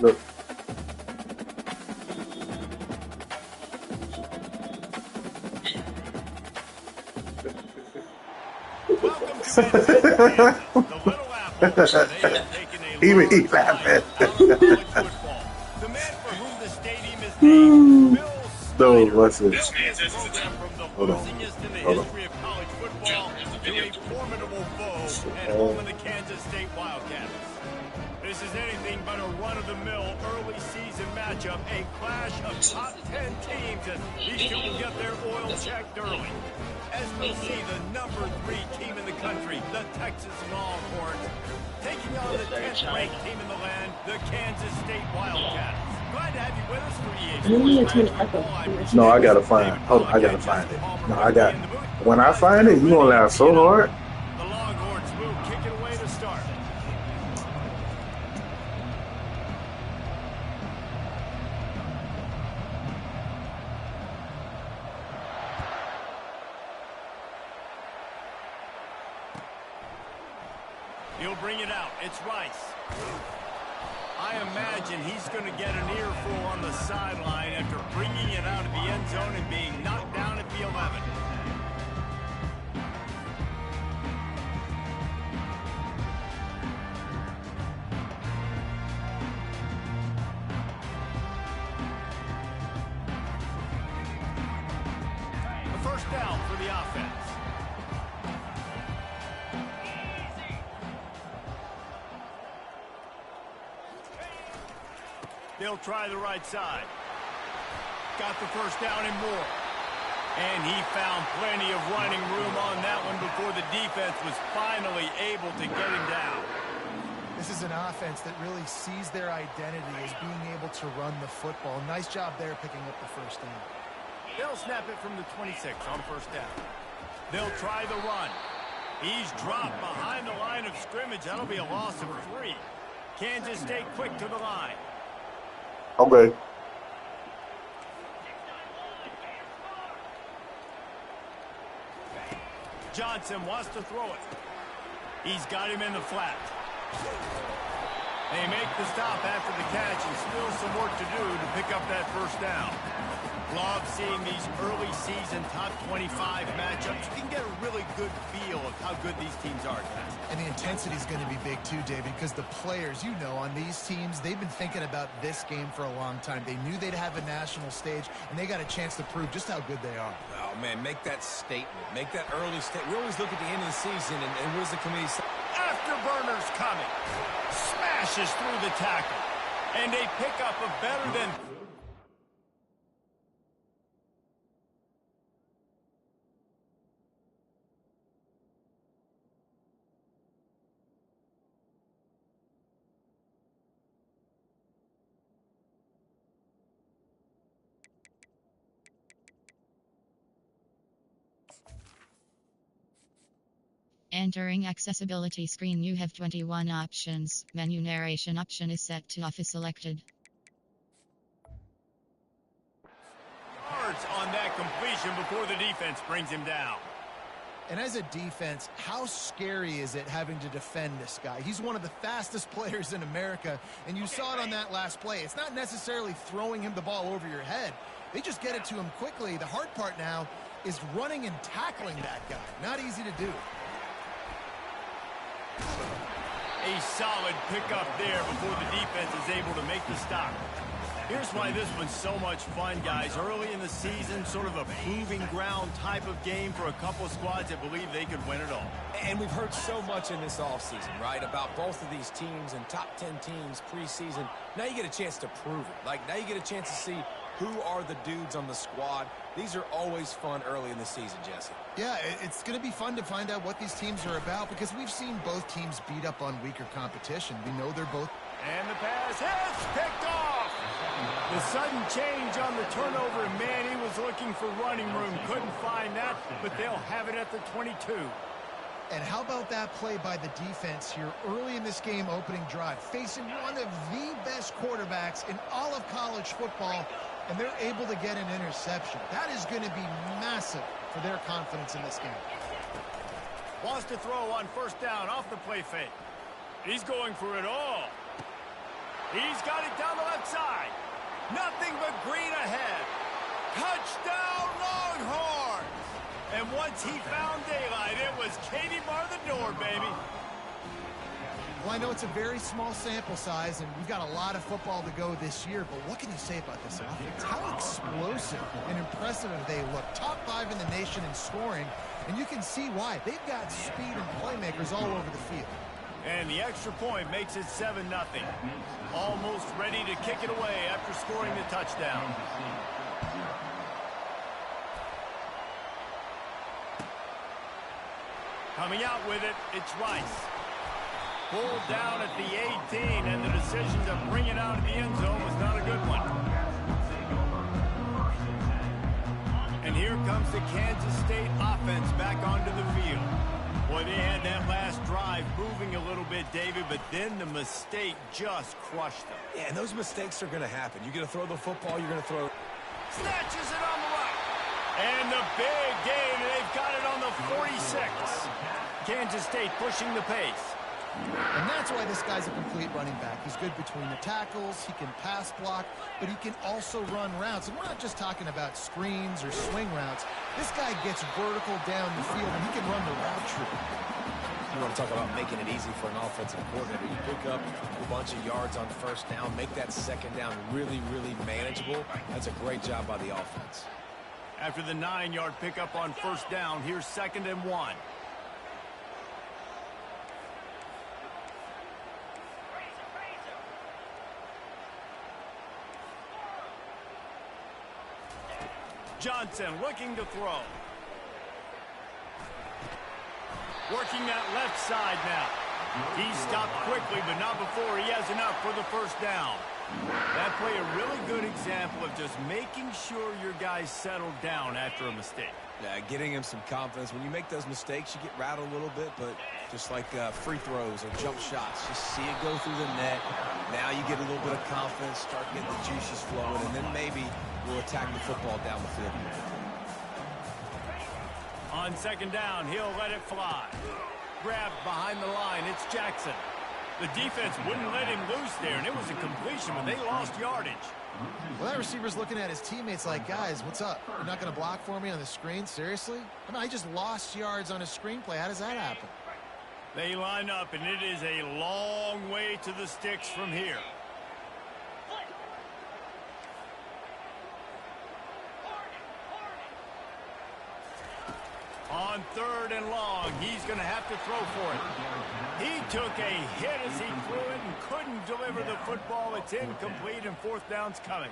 Look. Welcome to Ncaa, Kansas, the Little Apple. They have taken a Even he large bite laughing. out of college football. The man for whom the stadium is named, Bill No, Snyder, what's it? built this program from the Hold on. losingest in the Hold on. history of college football to a formidable foe at home of the Kansas State Wildcats. This is anything but a run-of-the-mill early season matchup, a clash of top 10 teams, and these two will get their oil checked early. As we'll see, the number 3 team in the country, the Texas Longhorns, taking on the 10th-ranked team in the land, the Kansas State Wildcats. Glad to have you with us for EA. No, I gotta find. Hold on, I gotta find it. No, I got. When I find it, you gonna laugh so hard. The Longhorns will kick it away to start. He'll bring it out. It's Rice. I imagine he's going to get an earful on the sideline after bringing it out of the end zone and being knocked down at the 11. A first down for the offense. They'll try the right side. Got the first down and more. And he found plenty of running room on that one before the defense was finally able to get him down. This is an offense that really sees their identity as being able to run the football. Nice job there picking up the first down. They'll snap it from the 26 on first down. They'll try the run. He's dropped behind the line of scrimmage. That'll be a loss of 3. Kansas State quick to the line. Okay. Johnson wants to throw it. He's got him in the flat. They make the stop after the catch and still some work to do to pick up that first down. Love seeing these early season top 25 matchups. You can get a really good feel of how good these teams are, guys. And the intensity is going to be big too, David, because the players, you know, on these teams, they've been thinking about this game for a long time. They knew they'd have a national stage, and they got a chance to prove just how good they are. Oh, man, make that statement. Make that early statement. We always look at the end of the season, and what does the committee say? Afterburner's coming. Smashes through the tackle. And a pickup of better than... Entering accessibility screen, you have 21 options. Menu narration option is set to off is selected. Yards on that completion before the defense brings him down. And as a defense, how scary is it having to defend this guy? He's one of the fastest players in America, and you saw it on that last play. It's not necessarily throwing him the ball over your head. They just get it to him quickly. The hard part now is running and tackling that guy. Not easy to do. A solid pickup there before the defense is able to make the stop. Here's why this one's so much fun, guys. Early in the season, sort of a proving ground type of game for a couple of squads that believe they could win it all. And we've heard so much in this offseason, right, about both of these teams and top 10 teams preseason. Now you get a chance to prove it. Like, now you get a chance to see who are the dudes on the squad. These are always fun early in the season, Jesse. Yeah, it's going to be fun to find out what these teams are about because we've seen both teams beat up on weaker competition. We know they're both... And the pass hits, picked off. The sudden change on the turnover, and man, he was looking for running room. Couldn't find that, but they'll have it at the 22. And how about that play by the defense here early in this game opening drive, facing one of the best quarterbacks in all of college football, and they're able to get an interception. That is going to be massive for their confidence in this game. Wants to throw on first down off the play fake. He's going for it all. He's got it down the left side. Nothing but green ahead. Touchdown, Longhorns! And once he found daylight, it was Katie bar the door, baby. Well, I know it's a very small sample size, and we've got a lot of football to go this year, but what can you say about this offense? How explosive and impressive they look. Top 5 in the nation in scoring, and you can see why. They've got speed and playmakers all over the field. And the extra point makes it 7-0. Almost ready to kick it away after scoring the touchdown. Coming out with it, it's Rice. Pulled down at the 18, and the decision to bring it out of the end zone was not a good one. And here comes the Kansas State offense back onto the field. Boy, they had that last drive moving a little bit, David, but then the mistake just crushed them. Yeah, and those mistakes are going to happen. You're going to throw the football, you're going to throw it. Snatches it on the right. And the big gain, and they've got it on the 46. Kansas State pushing the pace. And that's why this guy's a complete running back. He's good between the tackles, he can pass block, but he can also run routes. And we're not just talking about screens or swing routes. This guy gets vertical down the field, and he can run the route tree. You want to talk about making it easy for an offensive coordinator. You pick up a bunch of yards on first down, make that second down really, really manageable. That's a great job by the offense. After the 9-yard pickup on first down, here's 2nd and 1. Johnson looking to throw. Working that left side now. He stopped quickly, but not before he has enough for the first down. That play a really good example of just making sure your guys settle down after a mistake. Yeah, getting him some confidence. When you make those mistakes, you get rattled a little bit, but just like free throws or jump shots, just see it go through the net. Now you get a little bit of confidence, start getting the juices flowing, and then maybe we'll attack the football down the field. On 2nd down, he'll let it fly. Grabbed behind the line, it's Jackson. The defense wouldn't let him loose there, and it was a completion, but they lost yardage. Well, that receiver's looking at his teammates like, guys, what's up? You're not going to block for me on the screen? Seriously? I mean, I just lost yards on a screenplay. How does that happen? They line up, and it is a long way to the sticks from here. On 3rd and long, he's going to have to throw for it. He took a hit as he threw it and couldn't deliver the football. It's incomplete, and 4th down's coming.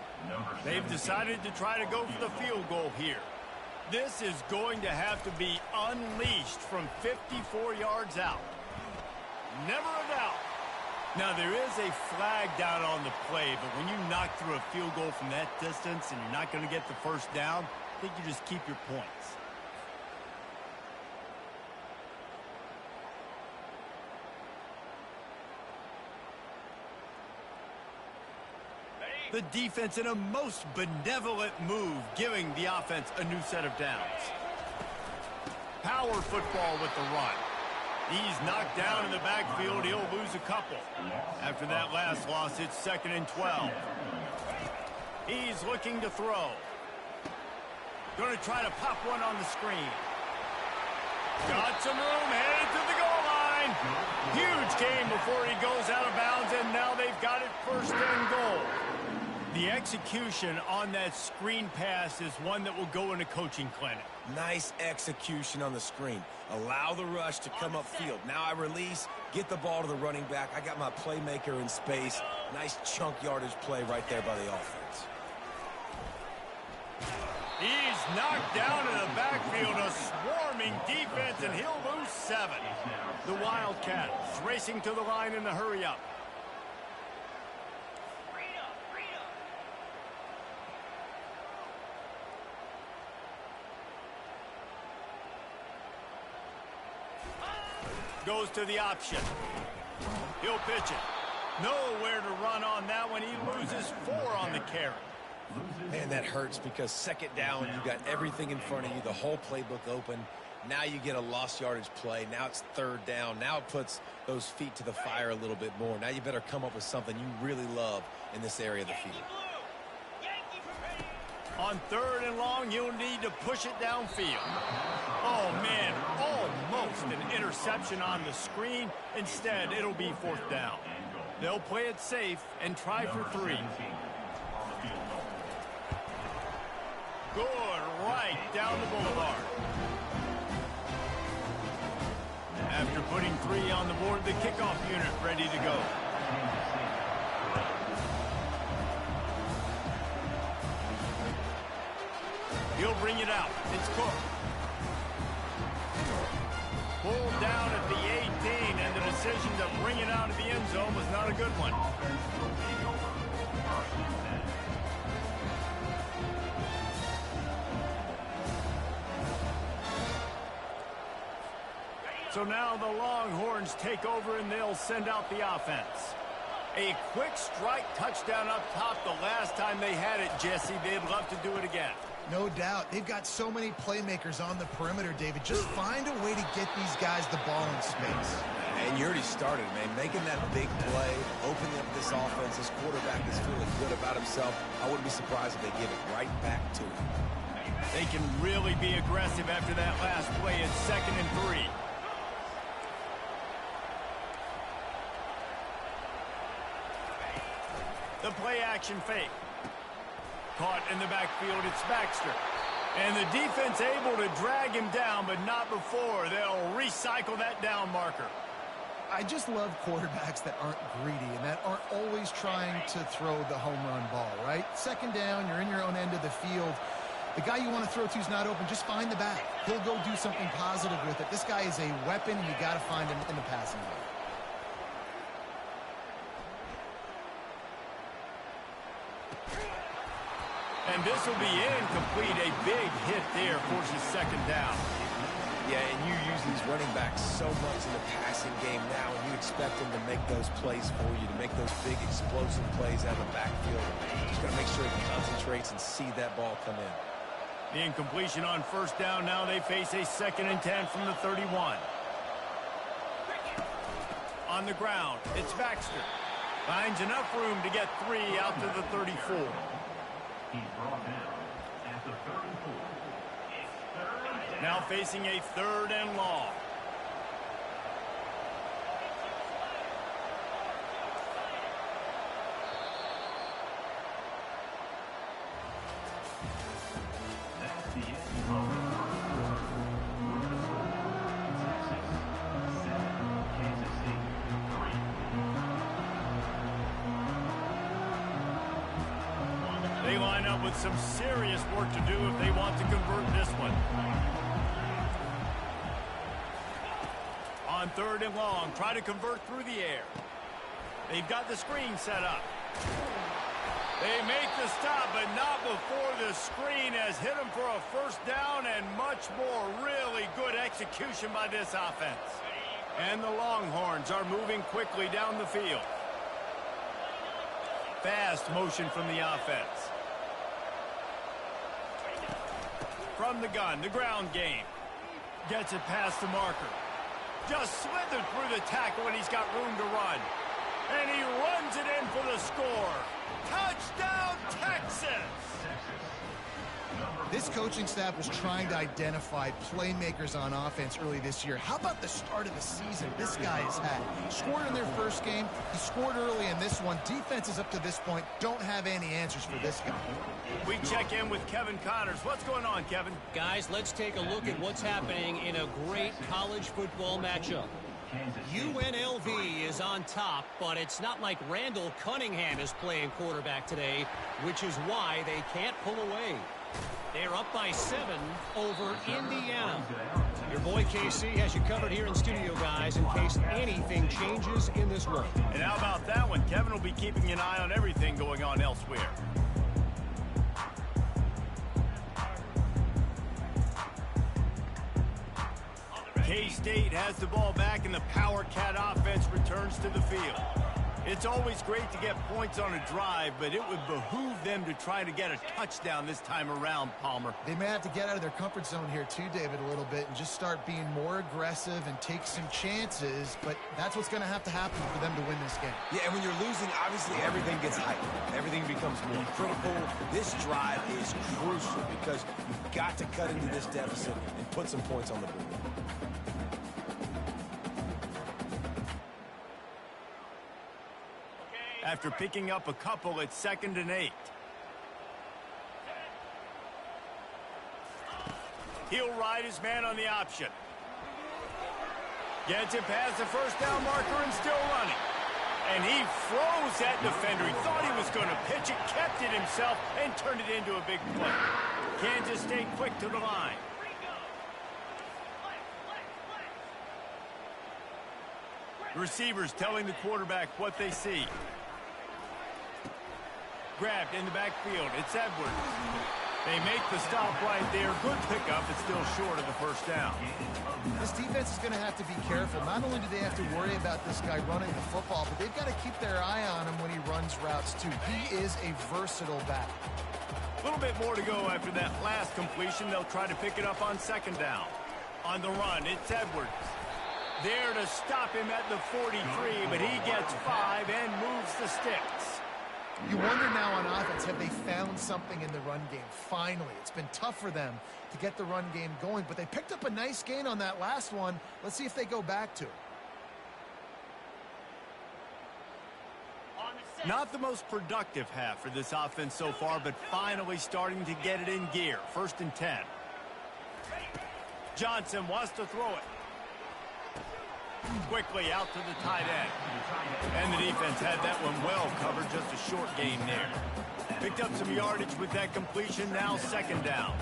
They've decided to try to go for the field goal here. This is going to have to be unleashed from 54 yards out. Never a doubt. Now, there is a flag down on the play, but when you knock through a field goal from that distance and you're not going to get the first down, I think you just keep your points. The defense in a most benevolent move, giving the offense a new set of downs. Power football with the run. He's knocked down in the backfield. He'll lose a couple. After that last loss, it's 2nd and 12. He's looking to throw. Going to try to pop one on the screen. Got some room, headed to the goal line. Huge game before he goes out of bounds, and now they've got it 1st and goal. The execution on that screen pass is one that will go in a coaching clinic. Nice execution on the screen. Allow the rush to come upfield. Now I release, get the ball to the running back. I got my playmaker in space. Nice chunk yardage play right there by the offense. He's knocked down in the backfield, a swarming defense, and he'll lose 7. The Wildcats racing to the line in the hurry-up. Goes to the option. He'll pitch it. Nowhere to run on that one. He loses 4 on the carry. Man, that hurts because 2nd down, you got everything in front of you, the whole playbook open, Now you get a lost yardage play. Now it's third down. Now it puts those feet to the fire a little bit more. Now you better come up with something you really love in this area of the field. On third and long, you'll need to push it downfield. Oh, man, almost an interception on the screen. Instead, it'll be fourth down. They'll play it safe and try for 3. Good, right down the boulevard. After putting 3 on the board, the kickoff unit ready to go. He'll bring it out. It's Cook. Pulled down at the 18, and the decision to bring it out of the end zone was not a good one. So now the Longhorns take over, and they'll send out the offense. A quick strike touchdown up top the last time they had it, Jesse. They'd love to do it again. No doubt. They've got so many playmakers on the perimeter, David. Just find a way to get these guys the ball in space. And you already started, man. Making that big play, opening up this offense. This quarterback is feeling good about himself. I wouldn't be surprised if they give it right back to him. They can really be aggressive after that last play. It's 2nd and 3. The play action fake. Caught in the backfield, it's Baxter. And the defense able to drag him down, but not before. They'll recycle that down marker. I just love quarterbacks that aren't greedy and that aren't always trying to throw the home run ball, right? 2nd down, you're in your own end of the field. The guy you want to throw to is not open. Just find the back. He'll go do something positive with it. This guy is a weapon, and you got to find him in the passing game. And this will be incomplete. A big hit there forces 2nd down. Yeah, and you use these running backs so much in the passing game now, and you expect them to make those plays for you, to make those big explosive plays out of the backfield. Just got to make sure he concentrates and see that ball come in. The incompletion on 1st down. Now they face a 2nd and 10 from the 31. On the ground, it's Baxter. Finds enough room to get 3 out to the 34. He's brought down at the 34. Now facing a 3rd and long. That's the end of the first quarter. Texas 7, Kansas State 3. They line up with some serious work to do if they want to convert this one. On 3rd and long, try to convert through the air. They've got the screen set up. They make the stop, but not before the screen has hit them for a 1st down, and much more. Really good execution by this offense. And the Longhorns are moving quickly down the field. Fast motion from the offense. From the gun, the ground game. Gets it past the marker. Just slithered through the tackle, and he's got room to run. And he runs it in for the score. Touchdown, Texas! This coaching staff was trying to identify playmakers on offense early this year. How about the start of the season this guy has had? Scored in their first game. He scored early in this one. Defenses up to this point don't have any answers for this guy. We check in with Kevin Connors. What's going on, Kevin? Guys, let's take a look at what's happening in a great college football matchup. UNLV is on top, but it's not like Randall Cunningham is playing quarterback today, which is why they can't pull away. They're up by 7 over Indiana. Your boy KC has you covered here in studio, guys, in case anything changes in this one. And how about that one? Kevin will be keeping an eye on everything going on elsewhere. K-State has the ball back, and the Power Cat offense returns to the field. It's always great to get points on a drive, but it would behoove them to try to get a touchdown this time around, Palmer. They may have to get out of their comfort zone here too, David, a little bit and just start being more aggressive and take some chances, but that's what's going to happen for them to win this game. Yeah, and when you're losing, obviously everything gets heightened. Everything becomes more critical. This drive is crucial because you've got to cut into this deficit and put some points on the board. After picking up a couple, it's 2nd and 8. He'll ride his man on the option. Gets it past the first down marker and still running. And he froze that defender. He thought he was going to pitch it, kept it himself, and turned it into a big play. Kansas stayed quick to the line. The receivers telling the quarterback what they see. Grabbed in the backfield. It's Edwards. They make the stop right there. Good pickup, but still short of the first down. This defense is going to have to be careful. Not only do they have to worry about this guy running the football, but they've got to keep their eye on him when he runs routes too. He is a versatile back. A little bit more to go after that last completion. They'll try to pick it up on 2nd down. On the run, it's Edwards. There to stop him at the 43, but he gets 5 and moves the sticks. You wonder now on offense, have they found something in the run game? Finally, it's been tough for them to get the run game going, but they picked up a nice gain on that last one. Let's see if they go back to it. Not the most productive half for this offense so far, but finally starting to get it in gear. 1st and 10. Johnson wants to throw it. Quickly out to the tight end. And the defense had that one well covered, just a short gain there. Picked up some yardage with that completion, now 2nd down.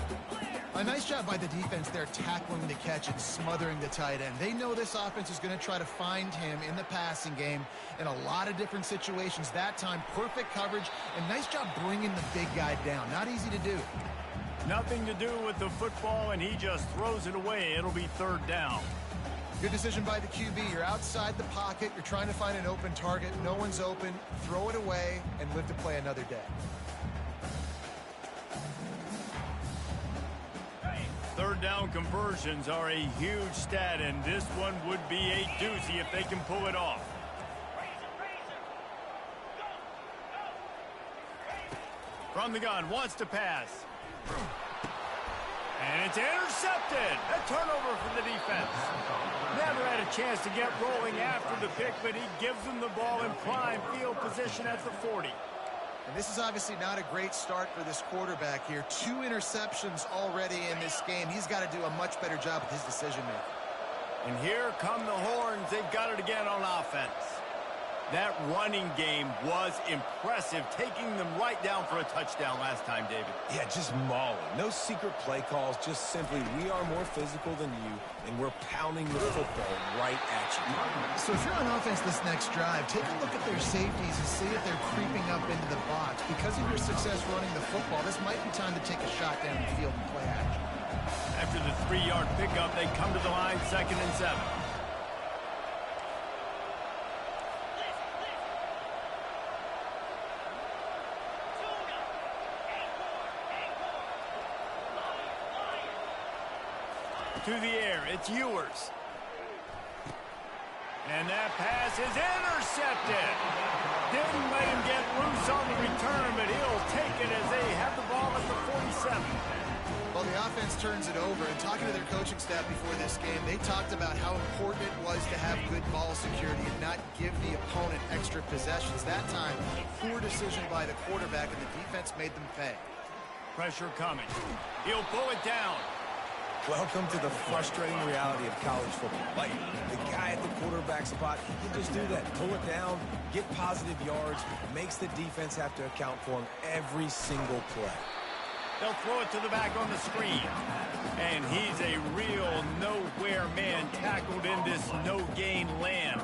A nice job by the defense there tackling the catch and smothering the tight end. They know this offense is going to try to find him in the passing game in a lot of different situations. That time, perfect coverage, and nice job bringing the big guy down. Not easy to do. Nothing to do with the football, and he just throws it away. It'll be 3rd down. Good decision by the QB. You're outside the pocket. You're trying to find an open target. No one's open. Throw it away and live to play another day. 3rd down conversions are a huge stat, and this one would be a doozy if they can pull it off. From the gun, wants to pass. And it's intercepted. A turnover for the defense. Never had a chance to get rolling after the pick, but he gives them the ball in prime field position at the 40. And this is obviously not a great start for this quarterback here. 2 interceptions already in this game. He's got to do a much better job with his decision-making. And here come the horns. They've got it again on offense. That running game was impressive, taking them right down for a touchdown last time, David. Yeah, just mauling. No secret play calls, just simply we are more physical than you, and we're pounding the football right at you. So if you're on offense this next drive, take a look at their safeties and see if they're creeping up into the box. Because of your success running the football, this might be time to take a shot down the field and play action. After the 3-yard pickup, they come to the line, 2nd and 7. To the air, it's Ewers. And that pass is intercepted. Didn't let him get loose on the return, but he'll take it as they have the ball at the 47. Well, the offense turns it over, and talking to their coaching staff before this game, they talked about how important it was to have good ball security and not give the opponent extra possessions. That time, poor decision by the quarterback, and the defense made them pay. Pressure coming. He'll pull it down. Welcome to the frustrating reality of college football. Like, the guy at the quarterback spot, he can just do that. Pull it down, get positive yards, makes the defense have to account for him every single play. They'll throw it to the back on the screen. And he's a real nowhere man tackled in this no-gain land.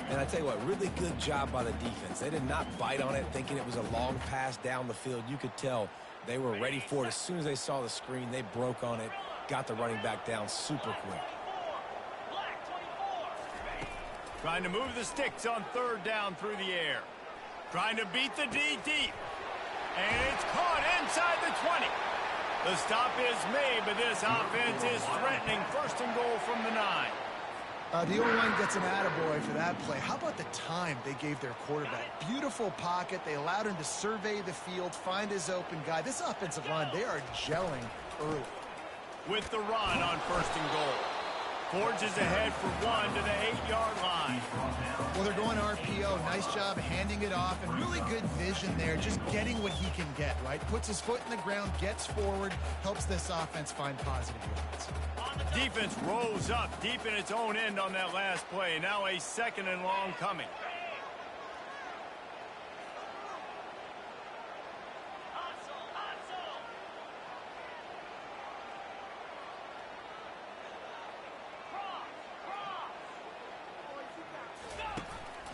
And I tell you what, really good job by the defense. They did not bite on it thinking it was a long pass down the field. You could tell they were ready for it. As soon as they saw the screen, they broke on it, got the running back down super quick. Trying to move the sticks on third down through the air. Trying to beat the D deep. And it's caught inside the 20. The stop is made, but this offense is threatening first and goal from the 9. The O-line gets an attaboy for that play. How about the time they gave their quarterback? Beautiful pocket. They allowed him to survey the field, find his open guy. This offensive line, they are gelling early. With the run on first and goal. Forges ahead for 1 to the 8-yard line. Well, they're going RPO. Nice job handing it off, and really good vision there, just getting what he can get, right? Puts his foot in the ground, gets forward, helps this offense find positive yards. Defense rolls up deep in its own end on that last play. Now a 2nd and long coming.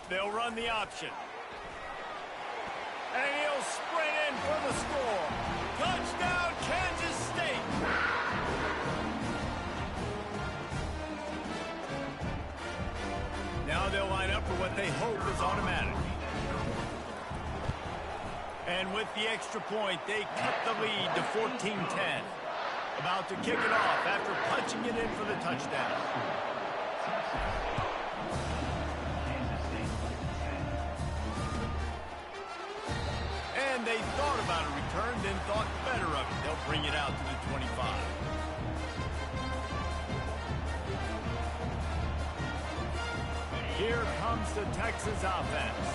They'll run the option. And he'll sprint in for the score. Touchdown, Kansas State. Now they'll line up for what they hope is automatic. And with the extra point, they cut the lead to 14-10. About to kick it off after punching it in for the touchdown. And they thought about a return, then thought better of it. They'll bring it out to the 25. Here comes the Texas offense.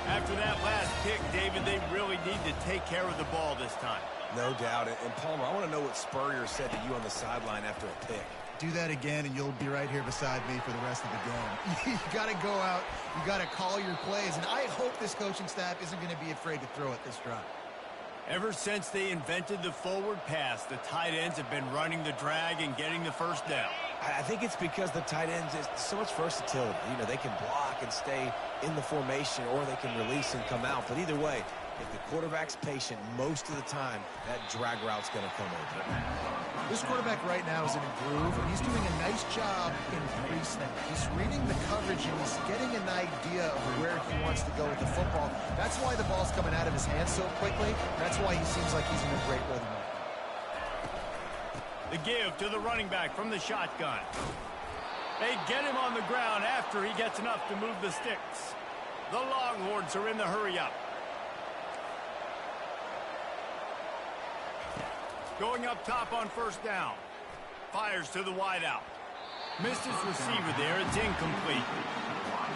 After that last pick, David, they really need to take care of the ball this time. No doubt. And Palmer, I want to know what Spurrier said to you on the sideline after a pick. Do that again, and you'll be right here beside me for the rest of the game. You got to go out. You got to call your plays, and I hope this coaching staff isn't going to be afraid to throw it this drive. Ever since they invented the forward pass, the tight ends have been running the drag and getting the first down. I think it's because the tight ends is so much versatility. You know, they can block and stay in the formation, or they can release and come out. But either way, if the quarterback's patient most of the time, that drag route's going to come over. This quarterback right now is in a groove, and he's doing a nice job in pre-snap. He's reading the coverage, and he's getting an idea of where he wants to go with the football. That's why the ball's coming out of his hands so quickly. That's why he seems like he's in a great rhythm right now. The give to the running back from the shotgun. They get him on the ground after he gets enough to move the sticks. The Longhorns are in the hurry-up. Going up top on first down. Fires to the wideout. Missed his receiver there. It's incomplete.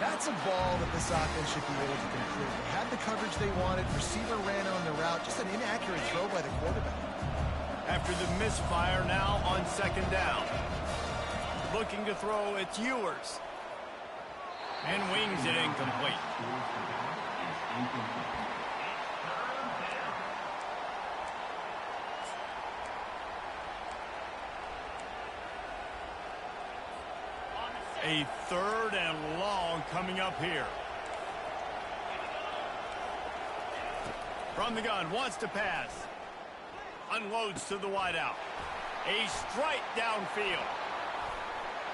That's a ball that this offense should be able to complete. They had the coverage they wanted. Receiver ran on the route. Just an inaccurate throw by the quarterback. After the misfire, now on second down. Looking to throw, it's Ewers. And wings it incomplete. A 3rd and long coming up here. From the gun, wants to pass. Unloads to the wideout. A strike downfield.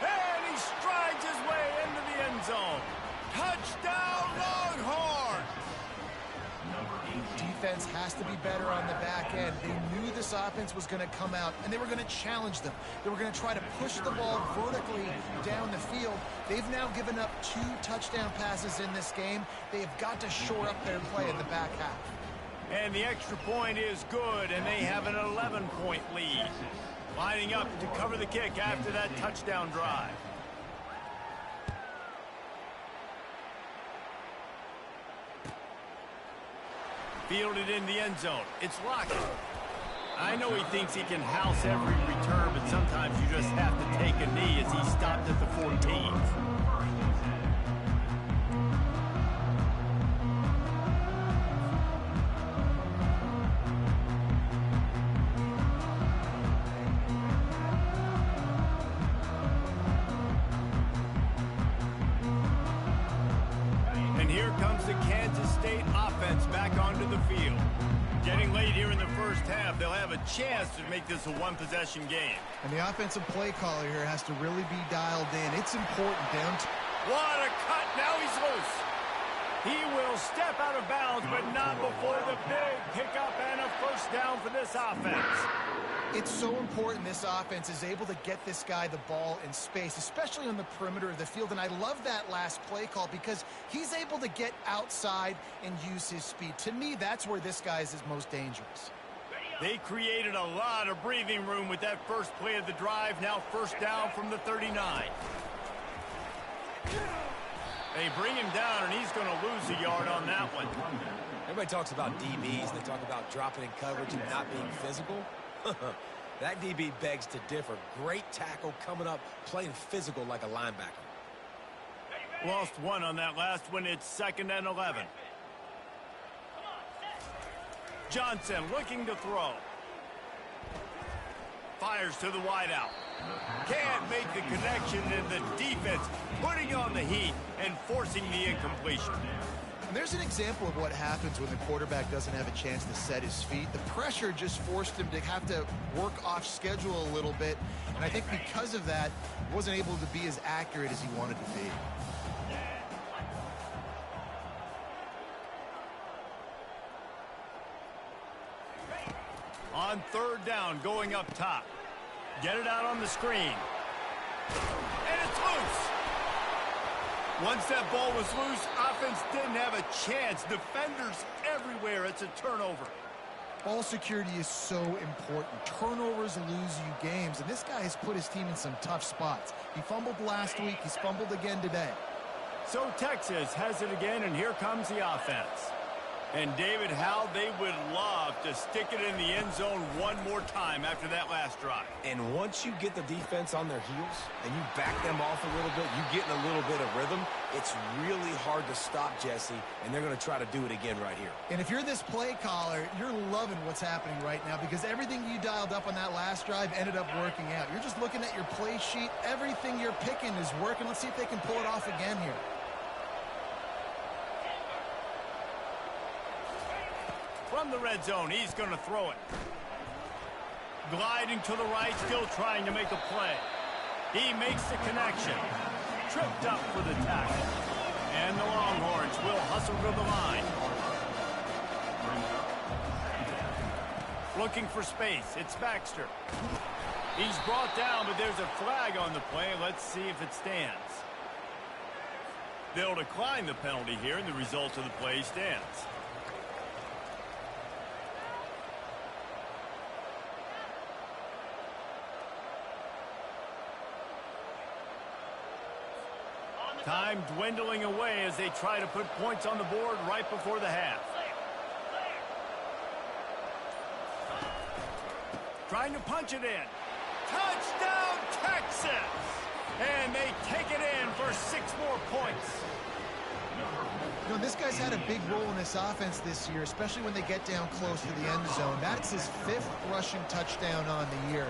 And he strides his way into the end zone. Touchdown, Longhorns! Defense has to be better on the back end. They knew this offense was going to come out, and they were going to challenge them. They were going to try to push the ball vertically down the field. They've now given up 2 touchdown passes in this game. They have got to shore up their play in the back half. And the extra point is good, and they have an 11-point lead. Lining up to cover the kick after that touchdown drive. Fielded in the end zone. It's Lockett. I know he thinks he can house every return, but sometimes you just have to take a knee as he stopped at the 14. And here comes the Kansas State offense back onto the field. Getting late here in the first half, they'll have a chance to make this a one-possession game. And the offensive play caller here has to really be dialed in. It's important down What a cut. Now he's loose. He will step out of bounds, but not before the big pickup and a first down for this offense. It's so important this offense is able to get this guy the ball in space, especially on the perimeter of the field. And I love that last play call because he's able to get outside and use his speed. To me, that's where this guy is his most dangerous. They created a lot of breathing room with that first play of the drive. Now first down from the 39. They bring him down, and he's going to lose a yard on that one. Everybody talks about DBs. They talk about dropping in coverage and not being physical. That DB begs to differ. Great tackle coming up, playing physical like a linebacker. Lost one on that last one. It's 2nd and 11. Johnson looking to throw. Fires to the wideout. Can't make the connection, and the defense putting on the heat and forcing the incompletion. And there's an example of what happens when the quarterback doesn't have a chance to set his feet. The pressure just forced him to have to work off schedule a little bit. And I think because of that, he wasn't able to be as accurate as he wanted to be. On 3rd down, going up top. Get it out on the screen. And it's loose. Once that ball was loose, offense didn't have a chance. Defenders everywhere. It's a turnover. Ball security is so important. Turnovers lose you games, and this guy has put his team in some tough spots. He fumbled last week. He's fumbled again today. So Texas has it again, and here comes the offense. And David, how they would love to stick it in the end zone one more time after that last drive. And once you get the defense on their heels and you back them off a little bit, you get in a little bit of rhythm, it's really hard to stop, Jesse, and they're going to try to do it again right here. And if you're this play caller, you're loving what's happening right now because everything you dialed up on that last drive ended up working out. You're just looking at your play sheet. Everything you're picking is working. Let's see if they can pull it off again here. From the red zone, he's going to throw it. Gliding to the right, still trying to make a play. He makes the connection. Tripped up for the tackle. And the Longhorns will hustle to the line. Looking for space. It's Baxter. He's brought down, but there's a flag on the play. Let's see if it stands. They'll decline the penalty here, and the result of the play stands. Time dwindling away as they try to put points on the board right before the half. Trying to punch it in. Touchdown, Texas! And they take it in for 6 more points. You know, this guy's had a big role in this offense this year, especially when they get down close to the end zone. That's his 5th rushing touchdown on the year.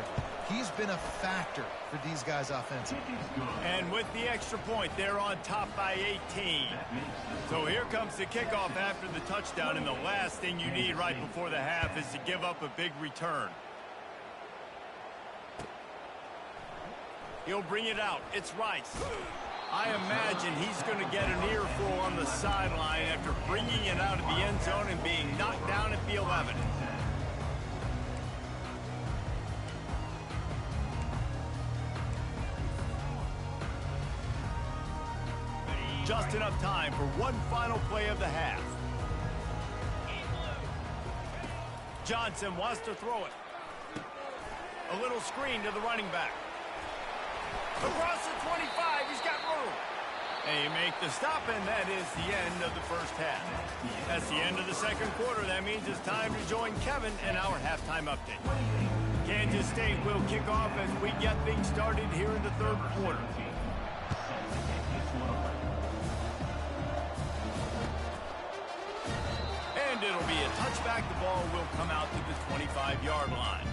He's been a factor for these guys offensively. And with the extra point, they're on top by 18. So here comes the kickoff after the touchdown, and the last thing you need right before the half is to give up a big return. He'll bring it out. It's Rice. I imagine he's going to get an earful on the sideline after bringing it out of the end zone and being knocked down at the 11. Just enough time for one final play of the half. Johnson wants to throw it. A little screen to the running back. Across the 25, he's got room. They make the stop, and that is the end of the first half. That's the end of the second quarter. That means it's time to join Kevin in our halftime update. Kansas State will kick off as we get things started here in the third quarter. And it'll be a touchback. The ball will come out to the 25-yard line.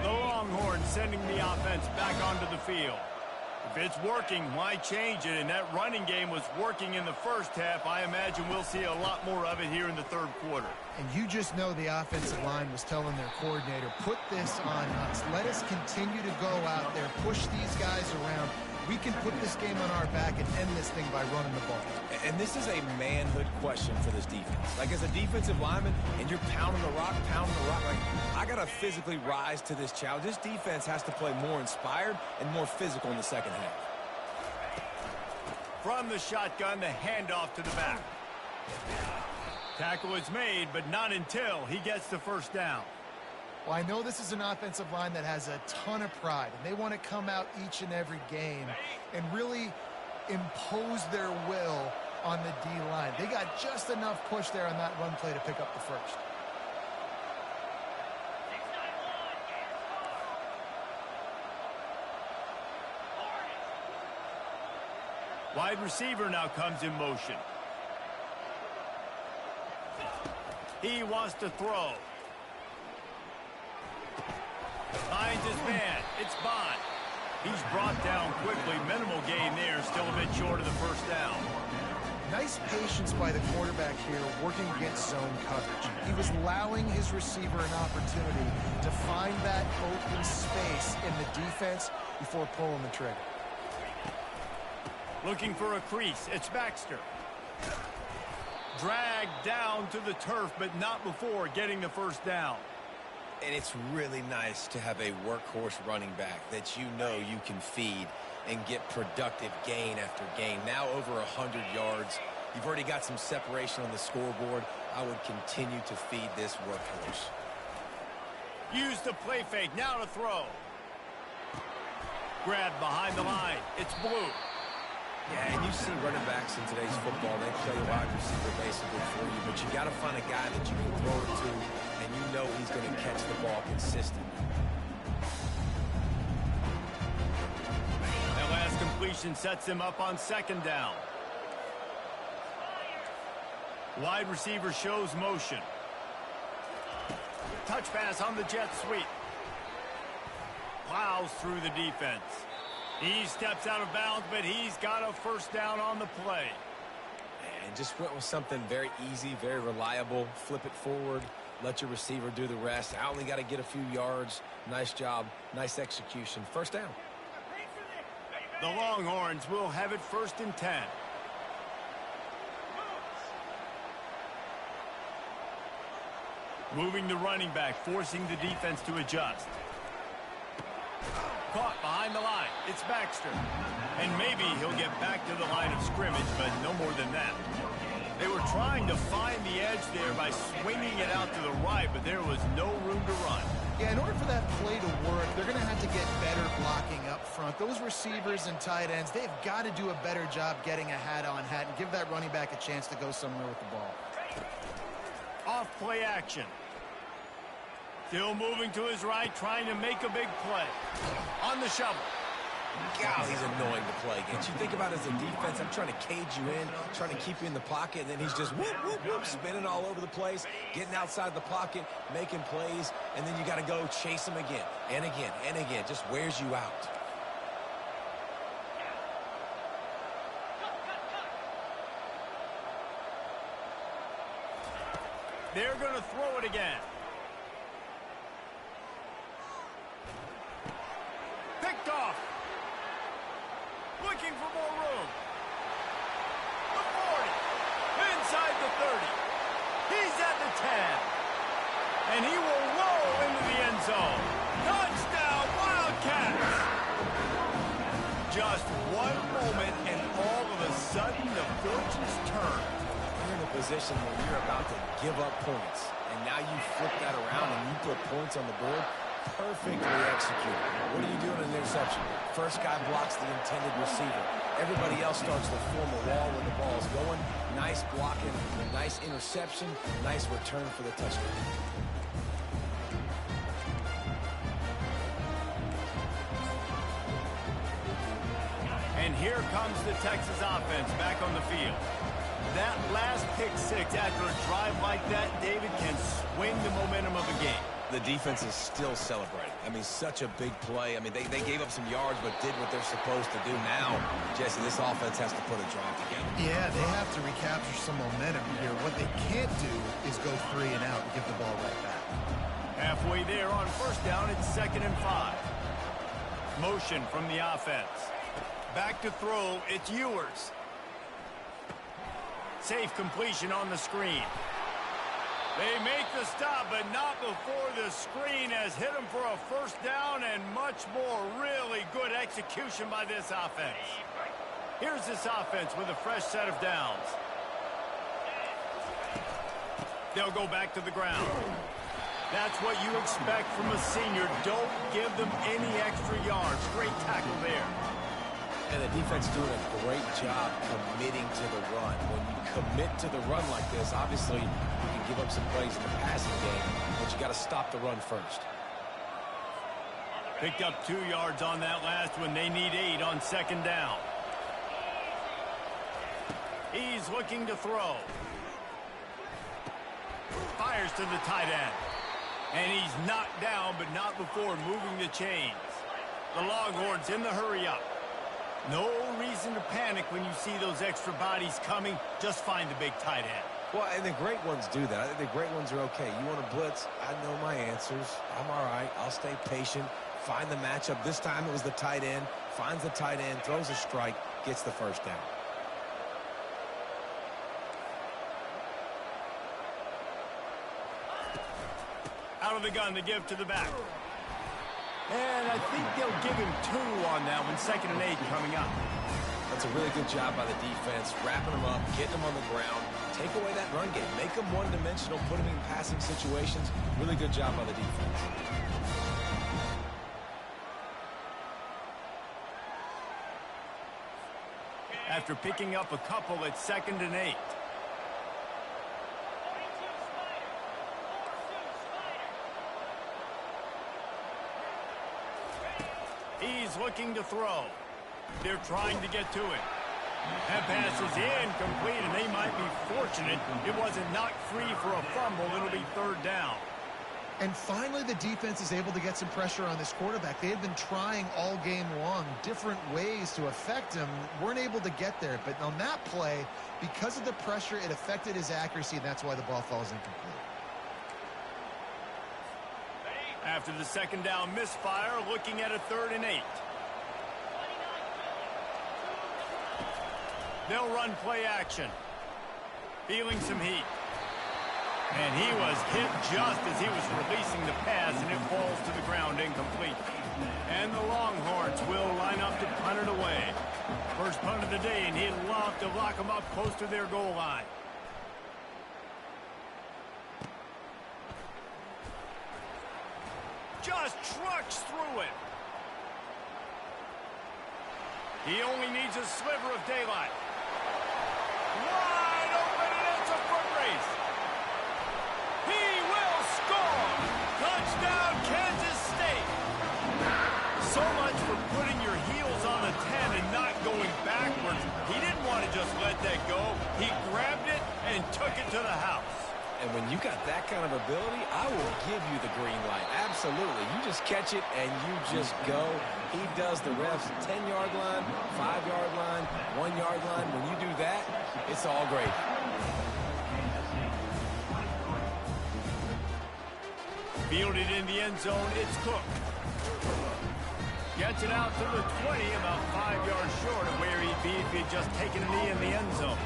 The Longhorns sending the offense back onto the field. If it's working, why change it? And that running game was working in the first half. I imagine we'll see a lot more of it here in the third quarter. And you just know the offensive line was telling their coordinator, put this on us. Let us continue to go out there, push these guys around. We can put this game on our back and end this thing by running the ball. And this is a manhood question for this defense. Like, as a defensive lineman, and you're pounding the rock, like, I got to physically rise to this challenge. This defense has to play more inspired and more physical in the second half. From the shotgun, the handoff to the back. Tackle is made, but not until he gets the first down. Well, I know this is an offensive line that has a ton of pride, and they want to come out each and every game and really impose their will on the D-line. They got just enough push there on that run play to pick up the first. Wide receiver now comes in motion. He wants to throw. Finds his man. It's Bond. He's brought down quickly. Minimal gain there. Still a bit short of the first down. Nice patience by the quarterback here working against zone coverage. He was allowing his receiver an opportunity to find that open space in the defense before pulling the trigger. Looking for a crease. It's Baxter. Dragged down to the turf, but not before getting the first down. And it's really nice to have a workhorse running back that you know you can feed and get productive gain after gain. Now over 100 yards. You've already got some separation on the scoreboard. I would continue to feed this workhorse. Use the play fake. Now to throw. Grabbed behind the line. It's Blue. Yeah, and you see running backs in today's football, they play wide receiver basically for you, but you got to find a guy that you can throw it to, and you know he's going to catch the ball consistently. That last completion sets him up on second down. Wide receiver shows motion. Touch pass on the jet sweep. Plows through the defense. He steps out of bounds, but he's got a first down on the play. And just went with something very easy, very reliable. Flip it forward. Let your receiver do the rest. I only got to get a few yards. Nice job. Nice execution. First down. The Longhorns will have it 1st and 10. Moving the running back, forcing the defense to adjust. Caught behind the line. It's Baxter. And maybe he'll get back to the line of scrimmage, but no more than that. They were trying to find the edge there by swinging it out to the right, but there was no room to run. Yeah, in order for that play to work, they're going to have to get better blocking up front. Those receivers and tight ends, they've got to do a better job getting a hat-on-hat and give that running back a chance to go somewhere with the ball. Off play action. Still moving to his right, trying to make a big play. On the shovel. God, he's annoying to play against. You think about it as a defense, I'm trying to cage you in, trying to keep you in the pocket, and then he's just whoop, whoop, whoop, spinning all over the place, getting outside the pocket, making plays, and then you got to go chase him again and again and again. Just wears you out. They're going to throw it again. Picked off. Looking for more room. The 40. Inside the 30. He's at the 10. And he will roll into the end zone. Touchdown, Wildcats. Just one moment, and all of a sudden, the fortunes turn. You're in a position where you're about to give up points, and now you flip that around and you put points on the board. Perfectly executed. What are you doing in an interception? First guy blocks the intended receiver. Everybody else starts to form a wall when the ball's going. Nice blocking, nice interception, nice return for the touchdown. And here comes the Texas offense back on the field. That last pick six after a drive like that, David, can swing the momentum of a game. The defense is still celebrating. I mean, such a big play. I mean, they gave up some yards but did what they're supposed to do. Now, Jesse, this offense has to put a drive together. Yeah, they have to recapture some momentum here. What they can't do is go 3 and out and give the ball right back. Halfway there on first down, it's 2nd and 5. Motion from the offense. Back to throw, it's Ewers. Safe completion on the screen. They make the stop, but not before the screen has hit them for a first down, and much more. Really good execution by this offense. Here's this offense with a fresh set of downs. They'll go back to the ground. That's what you expect from a senior. Don't give them any extra yards. Great tackle there. And the defense doing a great job committing to the run. When you commit to the run like this, obviously you can give up some plays in the passing game, but you got to stop the run first. Picked up 2 yards on that last one. They need 8 on 2nd down. He's looking to throw. Fires to the tight end. And he's knocked down, but not before moving the chains. The Longhorns in the hurry-up. No reason to panic when you see those extra bodies coming. Just find the big tight end. Well, and the great ones do that. I think the great ones are okay. You want to blitz? I know my answers. I'm all right. I'll stay patient. Find the matchup. This time it was the tight end. Finds the tight end, throws a strike, gets the first down. Out of the gun to give to the back. And I think they'll give him 2 on that one. 2nd and 8 coming up. That's a really good job by the defense, wrapping them up, getting them on the ground. Take away that run game. Make them one-dimensional, put them in passing situations. Really good job by the defense. After picking up a couple, it's 2nd and 8. He's looking to throw. They're trying to get to it. That pass is incomplete, and they might be fortunate it wasn't knocked free for a fumble. It'll be 3rd down. And finally, the defense is able to get some pressure on this quarterback. They had been trying all game long different ways to affect him. Weren't able to get there. But on that play, because of the pressure, it affected his accuracy, and that's why the ball falls incomplete. After the 2nd down misfire, looking at a 3rd and 8. They'll run play action. Feeling some heat. And he was hit just as he was releasing the pass, and it falls to the ground incomplete. And the Longhorns will line up to punt it away. First punt of the day, and he'd love to lock them up close to their goal line. Just trucks through it. He only needs a sliver of daylight. Wide open, and it's a foot race. He will score. Touchdown, Kansas State. So much for putting your heels on the 10 and not going backwards. He didn't want to just let that go. He grabbed it and took it to the house. And when you got that kind of ability, I will give you the green light. Absolutely. You just catch it and you just go. He does the refs 10-yard line, 5-yard line, 1-yard line. When you do that, it's all great. Fielded in the end zone, it's Cook. Gets it out to the 20, about 5 yards short of where he'd be if he'd just taken a knee in the end zone.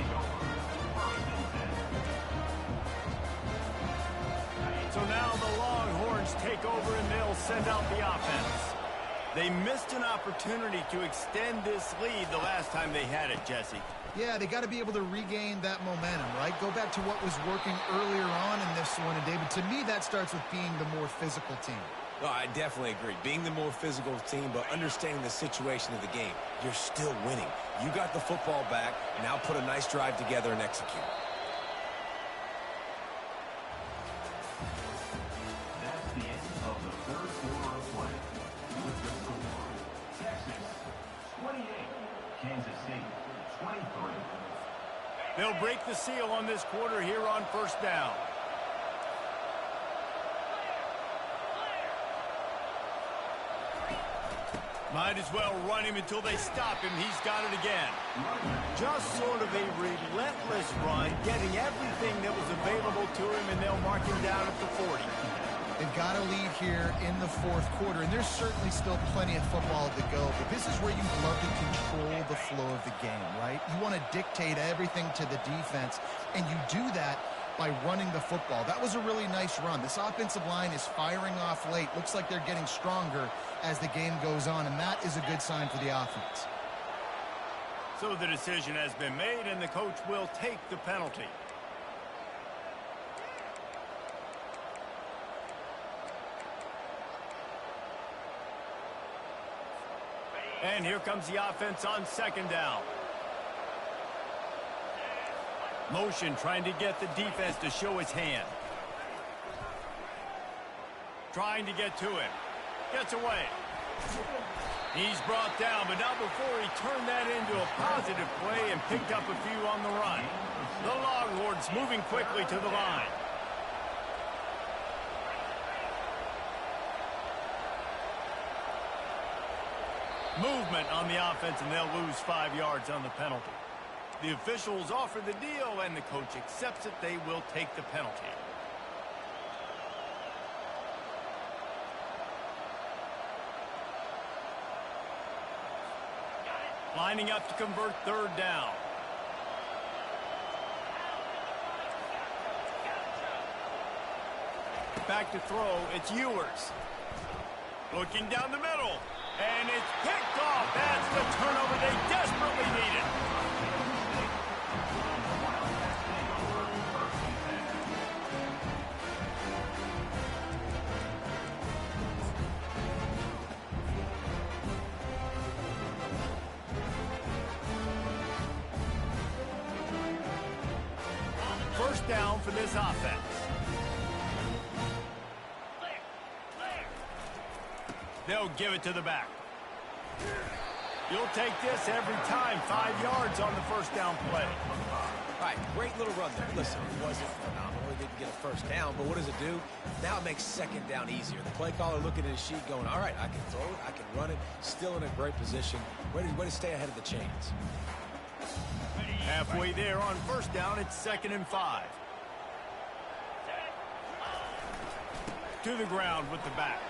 So now the Longhorns take over and they'll send out the offense. They missed an opportunity to extend this lead the last time they had it, Jesse. Yeah, they got to be able to regain that momentum, right? Go back to what was working earlier on in this one. And, David, to me, that starts with being the more physical team. No, I definitely agree. Being the more physical team, but understanding the situation of the game. You're still winning. You got the football back. Now put a nice drive together and execute. That's the end of the 3rd quarter of play. With the score, Texas 28, Kansas State 23. They'll break the seal on this quarter here on first down. Might as well run him until they stop him. He's got it again. Just sort of a relentless run, getting everything that was available to him, and they'll mark him down at the 40. They've got a lead here in the fourth quarter, and there's certainly still plenty of football to go, but this is where you'd love to control the flow of the game, right? You want to dictate everything to the defense, and you do that by running the football. That was a really nice run. This offensive line is firing off late. Looks like they're getting stronger as the game goes on, and that is a good sign for the offense. So the decision has been made, and the coach will take the penalty. And here comes the offense on second down. Motion trying to get the defense to show his hand. Trying to get to him. Gets away. He's brought down, but not before he turned that into a positive play and picked up a few on the run. The Longhorns moving quickly to the line. Movement on the offense, and they'll lose 5 yards on the penalty. The officials offer the deal, and the coach accepts it. They will take the penalty. Lining up to convert third down. Back to throw, it's Ewers. Looking down the middle, and it's picked off. That's the turnover they desperately needed. First down for this offense. They'll give it to the back. You'll take this every time. 5 yards on the first down play. All right, great little run there. Listen, it wasn't phenomenal. He didn't get a first down, but what does it do? Now it makes second down easier. The play caller looking at his sheet going, all right, I can throw it, I can run it, still in a great position. Way to stay ahead of the chains. Halfway there on first down, it's 2nd and 5. To the ground with the back.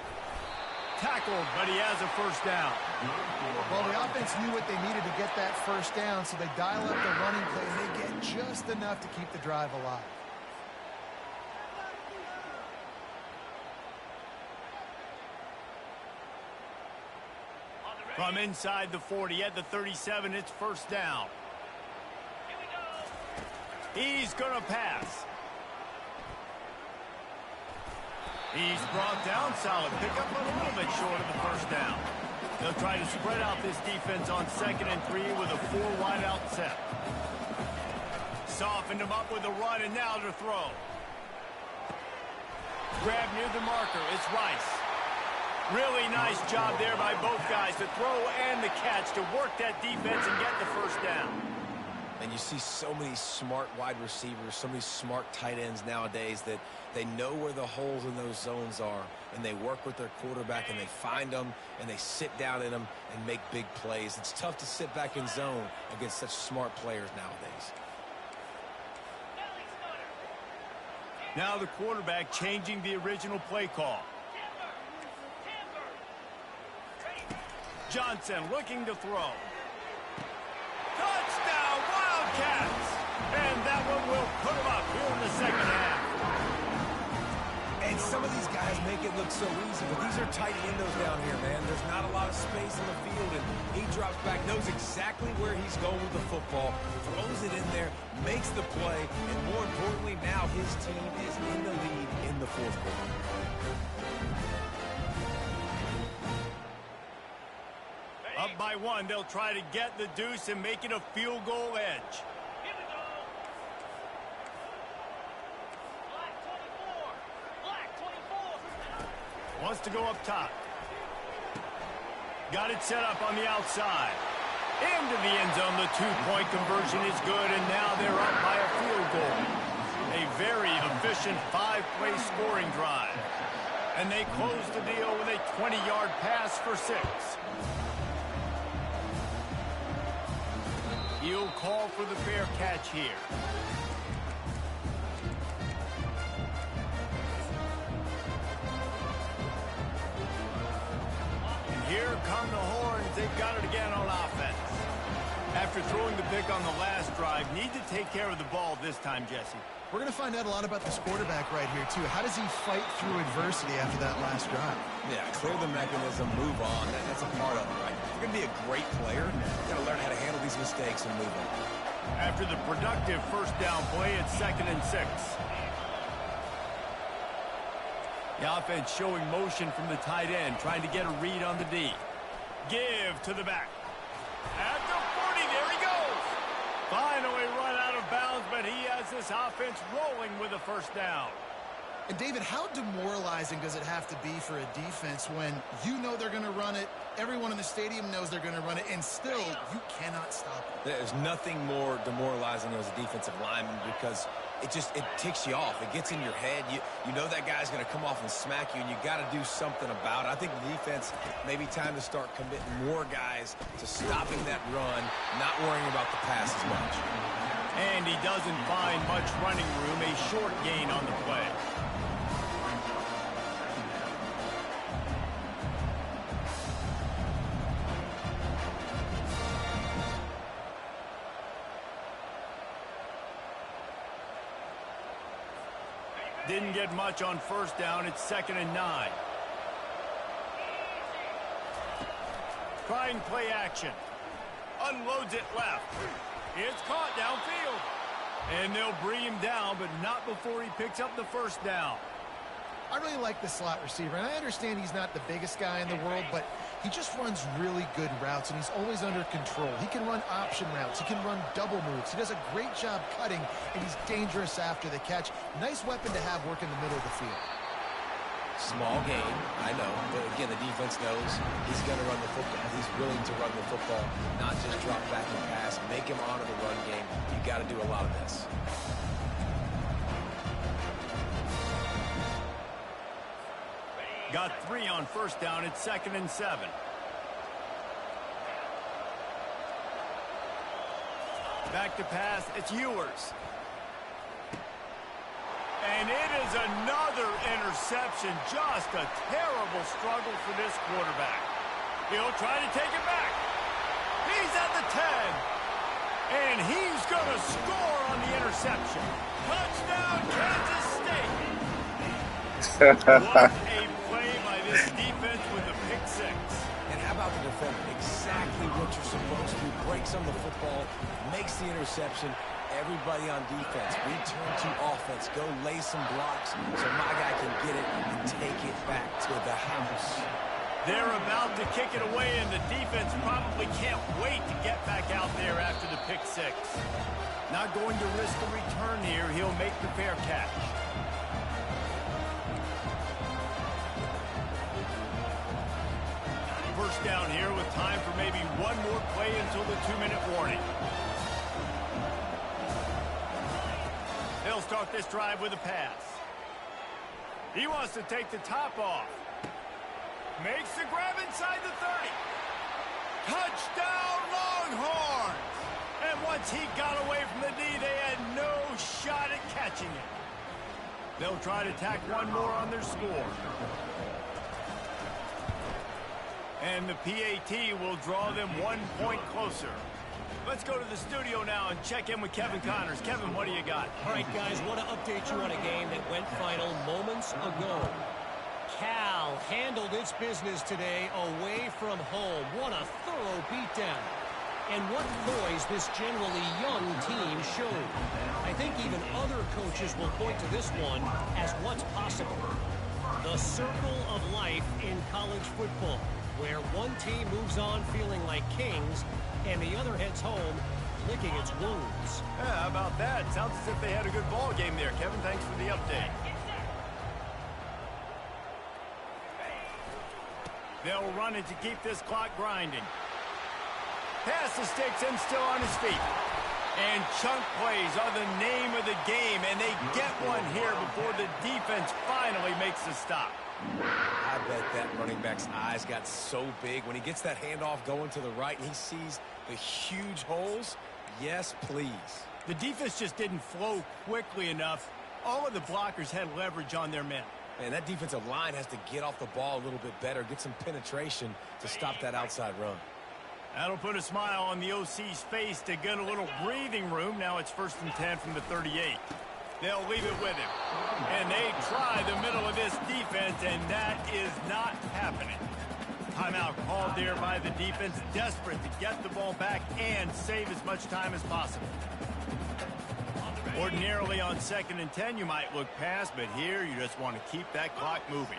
Tackled, but he has a first down. Well, the offense knew what they needed to get that first down, so they dial up the running play, and they get just enough to keep the drive alive. From inside the 40 at the 37, it's first down. He's going to pass. He's brought down. Solid pickup, but a little bit short of the first down. They'll try to spread out this defense on 2nd and 3 with a 4-wide-out set. Softened him up with a run, and now to throw. Grab near the marker. It's Rice. Really nice job there by both guys to throw and the catch to work that defense and get the first down. And you see so many smart wide receivers, so many smart tight ends nowadays that they know where the holes in those zones are, and they work with their quarterback, and they find them, and they sit down in them and make big plays. It's tough to sit back in zone against such smart players nowadays. Now the quarterback changing the original play call. Johnson looking to throw. Touchdown, Wildcats! And that one will put them up here in the second half. And some of these guys make it look so easy, but these are tight windows down here, man. There's not a lot of space in the field, and he drops back, knows exactly where he's going with the football, throws it in there, makes the play, and more importantly, now his team is in the lead in the fourth quarter. Up by 1, they'll try to get the deuce and make it a field goal edge. Here we go. Black 24. Wants to go up top. Got it set up on the outside. Into the end zone. The two-point conversion is good, and now they're up by a field goal. A very efficient 5-play scoring drive. And they close the deal with a 20-yard pass for 6. He'll call for the fair catch here. And here come the horns. They've got it again on offense. After throwing the pick on the last drive, need to take care of the ball this time, Jesse. We're going to find out a lot about this quarterback right here, too. How does he fight through adversity after that last drive? Yeah, clear the mechanism, move on. That's a part of it, right? If you're going to be a great player, you've got to learn how to handle these mistakes and move on. After the productive first down play, it's 2nd and 6. The offense showing motion from the tight end, trying to get a read on the D. Give to the back. At the 40, there he goes. Finally run out of bounds, but he has this offense rolling with a first down. And, David, how demoralizing does it have to be for a defense when you know they're going to run it, everyone in the stadium knows they're going to run it, and still you cannot stop it? There's nothing more demoralizing as a defensive lineman because it ticks you off. It gets in your head. You know that guy's going to come off and smack you, and you got to do something about it. I think the defense may be time to start committing more guys to stopping that run, not worrying about the pass as much. And he doesn't find much running room, a short gain on the play. Didn't get much on first down. It's 2nd and 9. Trying play action. Unloads it left. It's caught downfield. And they'll bring him down, but not before he picks up the first down. I really like the slot receiver, and I understand he's not the biggest guy in the world, but he just runs really good routes, and he's always under control. He can run option routes. He can run double moves. He does a great job cutting, and he's dangerous after the catch. Nice weapon to have work in the middle of the field. Small game, I know, but again, the defense knows he's going to run the football. He's willing to run the football, not just drop back and pass, make him honor the run game. You got to do a lot of this. Got 3 on first down. It's 2nd and 7. Back to pass. It's Ewers. And it is another interception. Just a terrible struggle for this quarterback. He'll try to take it back. He's at the 10. And he's going to score on the interception. Touchdown, Kansas State. What a play by this defense with the pick 6. And how about the defender? Exactly what you're supposed to. Breaks on the football, makes the interception. Everybody on defense, return to offense. Go lay some blocks so my guy can get it and take it back to the house. They're about to kick it away, and the defense probably can't wait to get back out there after the pick 6. Not going to risk a return here. He'll make the fair catch. First down here with time for maybe one more play until the 2-minute warning. They'll start this drive with a pass. He wants to take the top off. Makes the grab inside the 30. Touchdown, Longhorns! And once he got away from the D, they had no shot at catching it. They'll try to tack one more on their score. And the PAT will draw them 1 point closer. Let's go to the studio now and check in with Kevin Connors. Kevin, what do you got? All right, guys, want to update you on a game that went final moments ago. Cal handled its business today away from home. What a thorough beatdown. And what poise this generally young team showed. I think even other coaches will point to this one as what's possible. The circle of life in college football, where one team moves on feeling like kings and the other heads home licking its wounds. Yeah, how about that? Sounds as if they had a good ball game there. Kevin, thanks for the update. They'll run it to keep this clock grinding. Pass the sticks and still on his feet. And chunk plays are the name of the game, and they get one here before the defense finally makes the stop. I bet that running back's eyes got so big when he gets that handoff going to the right and he sees the huge holes. Yes, please. The defense just didn't flow quickly enough. All of the blockers had leverage on their men. Man, that defensive line has to get off the ball a little bit better, get some penetration to stop that outside run. That'll put a smile on the OC's face to get a little breathing room. Now it's 1st and 10 from the 38. They'll leave it with him. And they try the middle of this defense, and that is not happening. Timeout called there by the defense, desperate to get the ball back and save as much time as possible. Ordinarily on 2nd and 10, you might look past, but here you just want to keep that clock moving.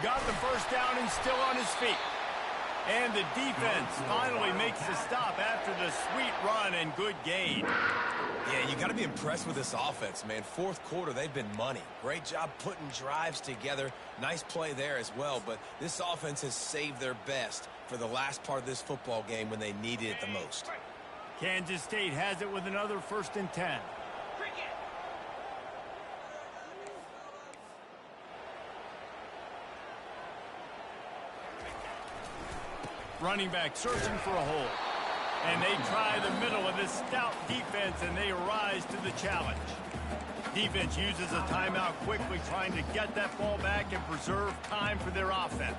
Got the first down and still on his feet. And the defense finally makes a stop after the sweet run and good gain. Yeah, you got to be impressed with this offense, man. 4th quarter, they've been money. Great job putting drives together. Nice play there as well, but this offense has saved their best for the last part of this football game when they needed it the most. Kansas State has it with another 1st and 10. Running back searching for a hole. And they try the middle of this stout defense, and they rise to the challenge. Defense uses a timeout quickly, trying to get that ball back and preserve time for their offense.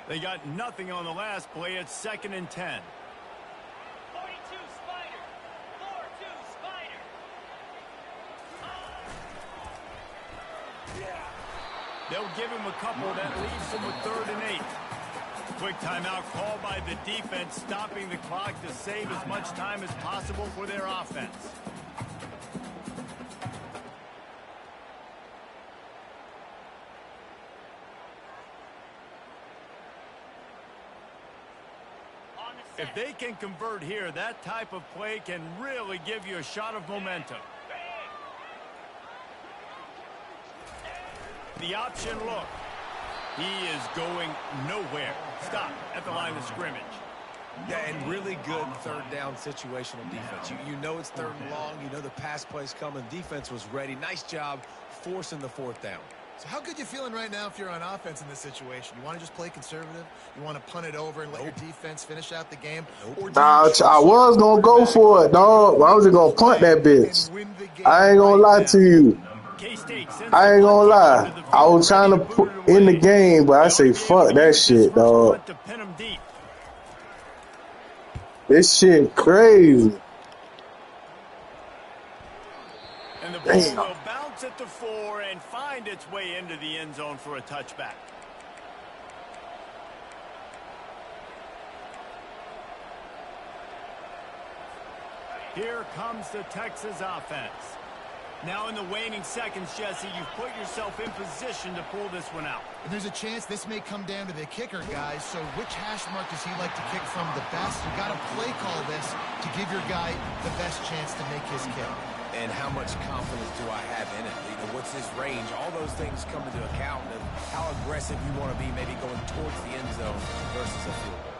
They got nothing on the last play. It's 2nd and 10. 42 Spider. 4-2 Spider. They'll give him a couple that leaves him with 3rd and 8. Quick timeout called by the defense, stopping the clock to save as much time as possible for their offense. If they can convert here, that type of play can really give you a shot of momentum. The option look. He is going nowhere. Stop at the line of scrimmage. Yeah, and really good 3rd down situational defense. You know it's 3rd and long. You know the pass play's coming. Defense was ready. Nice job forcing the 4th down. So how good you feeling right now if you're on offense in this situation? You want to just play conservative? You want to punt it over and let your defense finish out the game? Or Nah, I was going to go for it, dog. I was just going to punt that bitch. I ain't going to lie to you. I ain't going to lie. I was trying to put in the game, but I say fuck that shit, dog. This shit crazy. And the ball will bounce at the 4 and find its way into the end zone for a touchback. Here comes the Texas offense. Now in the waning seconds, Jesse, you've put yourself in position to pull this one out. There's a chance this may come down to the kicker, guys. So which hash mark does he like to kick from the best? You got to play call this to give your guy the best chance to make his kick. And how much confidence do I have in it? You know, what's his range? All those things come into account of how aggressive you want to be, maybe going towards the end zone versus a field goal.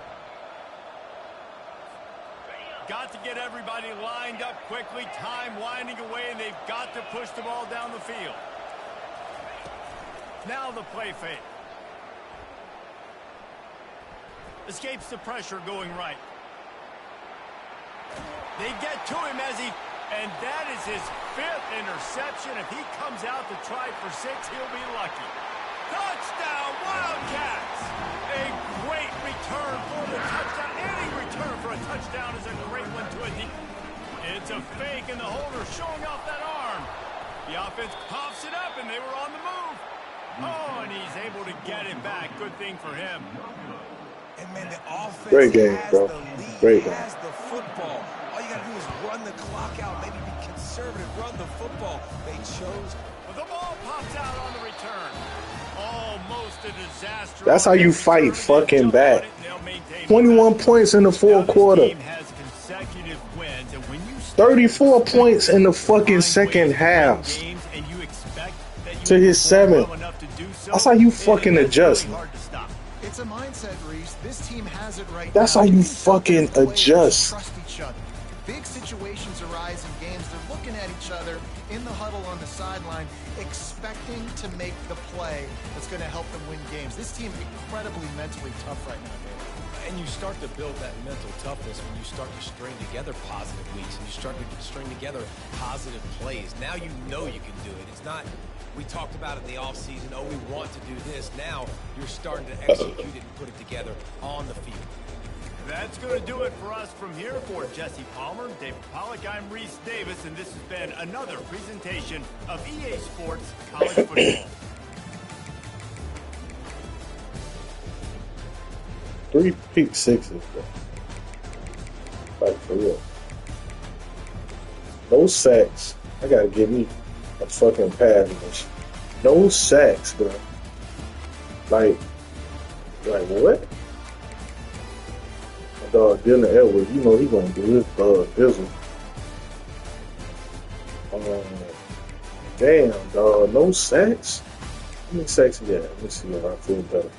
Got to get everybody lined up quickly. Time winding away, and they've got to push the ball down the field. Now the play fake. Escapes the pressure going right. They get to him as he... And that is his 5th interception. If he comes out to try for 6, he'll be lucky. Touchdown, Wildcats! A great return for the touchdown. Any return for a touchdown is a great one to a deep. It's a fake, and the holder showing off that arm. The offense coughs it up, and they were on the move. Oh, and he's able to get it back. Good thing for him. And, man, the offense Great game, has bro. the lead, Great game. has the football. All you got to do is run the clock out, maybe be conservative, run the football. They chose. But the ball pops out on the return. Almost a disaster. That's how you fight fucking back. 21 points in the 4th quarter. 34 points in the fucking second half. To his 7. That's how you fucking adjust. It's a mindset, Reese. This team has it right now. That's how you fucking adjust. Trust each other. Big situations situations arise in games, they're looking at each other in the huddle on the sideline, expecting to make the play that's going to help them win games. This team incredibly mentally tough right now, David. And you start to build that mental toughness when you start to string together positive weeks and you start to string together positive plays. Now you know you can do it. It's not, we talked about it in the offseason, oh, we want to do this. Now you're starting to execute it and put it together on the field. That's going to do it for us from here. For Jesse Palmer, David Pollack, I'm Reese Davis, and this has been another presentation of EA Sports College Football. 3 pick sixes, bro. Like, for real. No sacks. I gotta give me a fucking pass rush. No sacks, bro. Like what? My dog Dylan Edwards, you know he gonna do his bizzle. Damn, dog. No sacks? How many sacks he got? Let me see if I feel better.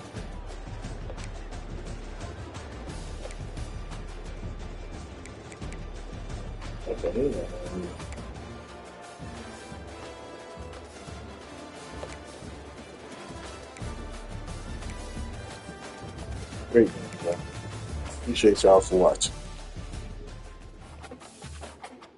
Great, man. Appreciate y'all for watching.